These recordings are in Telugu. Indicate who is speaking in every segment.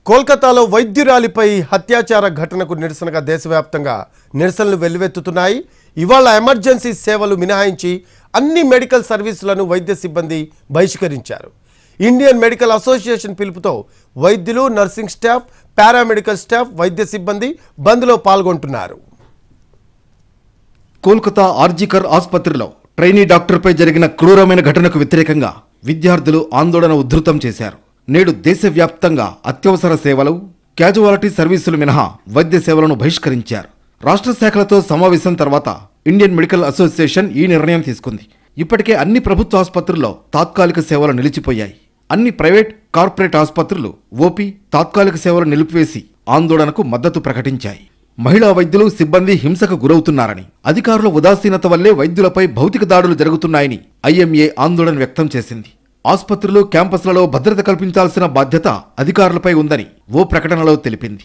Speaker 1: కోల్కతాలో వైద్యురాలిపై హత్యాచార ఘటనకు నిరసనగా దేశవ్యాప్తంగా నిరసనలు వెల్లువెత్తుతున్నాయి. ఇవాళ ఎమర్జెన్సీ సేవలు మినహాయించి అన్ని మెడికల్ సర్వీసులను వైద్య సిబ్బంది బహిష్కరించారు. ఇండియన్ మెడికల్ అసోసియేషన్ పిలుపుతో వైద్యులు, నర్సింగ్ స్టాఫ్, పారామెడికల్ స్టాఫ్, వైద్య సిబ్బంది బంద్లో పాల్గొంటున్నారు.
Speaker 2: కోల్కతా ఆర్జికర్ ఆసుపత్రిలో ట్రైనీ డాక్టర్పై జరిగిన క్రూరమైన ఘటనకు వ్యతిరేకంగా విద్యార్థులు ఆందోళన ఉధృతం చేశారు. నేడు దేశవ్యాప్తంగా అత్యవసర సేవలు, క్యాజువాలిటీ సర్వీసులు మినహా వైద్య సేవలను బహిష్కరించారు. రాష్ట్ర శాఖలతో సమావేశం తర్వాత ఇండియన్ మెడికల్ అసోసియేషన్ ఈ నిర్ణయం తీసుకుంది. ఇప్పటికే అన్ని ప్రభుత్వ ఆసుపత్రుల్లో తాత్కాలిక సేవలు నిలిచిపోయాయి. అన్ని ప్రైవేట్, కార్పొరేట్ ఆసుపత్రులు ఓపీ తాత్కాలిక సేవలు నిలిపివేసి ఆందోళనకు మద్దతు ప్రకటించాయి. మహిళా వైద్యులు, సిబ్బంది హింసకు గురవుతున్నారని, అధికారుల ఉదాసీనత వల్లే వైద్యులపై భౌతిక దాడులు జరుగుతున్నాయని ఐఎంఏ ఆందోళన వ్యక్తం చేసింది. ఆసుపత్రులు, క్యాంపస్లలో భద్రత కల్పించాల్సిన బాధ్యత అధికారులపై ఉందని ఓ ప్రకటనలో తెలిపింది.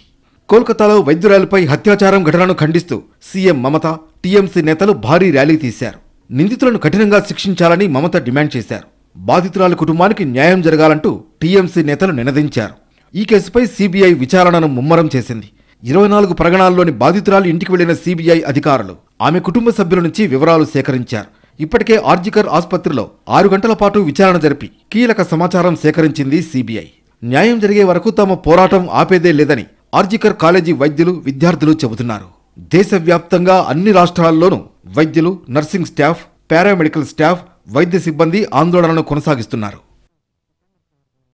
Speaker 2: కోల్కతాలో వైద్యురాలిపై హత్యాచారం ఘటనను ఖండిస్తూ సీఎం మమత, టీఎంసీ నేతలు భారీ ర్యాలీ తీశారు. నిందితులను కఠినంగా శిక్షించాలని మమత డిమాండ్ చేశారు. బాధితురాలి కుటుంబానికి న్యాయం జరగాలంటూ టీఎంసీ నేతలు నినదించారు. ఈ కేసుపై సీబీఐ విచారణను ముమ్మరం చేసింది. 24 పరగణాల్లోని బాధితురాలి ఇంటికి వెళ్లిన సీబీఐ అధికారులు ఆమె కుటుంబ సభ్యుల నుంచి వివరాలు సేకరించారు. ఇప్పటికే ఆర్జికర్ ఆసుపత్రిలో 6 గంటల పాటు విచారణ జరిపి కీలక సమాచారం సేకరించింది సీబీఐ. న్యాయం జరిగే వరకు తమ పోరాటం ఆపేదే లేదని ఆర్జికర్ కాలేజీ వైద్యులు, విద్యార్థులు చెబుతున్నారు. దేశవ్యాప్తంగా అన్ని రాష్ట్రాల్లోనూ వైద్యులు, నర్సింగ్ స్టాఫ్, పారామెడికల్ స్టాఫ్, వైద్య సిబ్బంది ఆందోళనను కొనసాగిస్తున్నారు.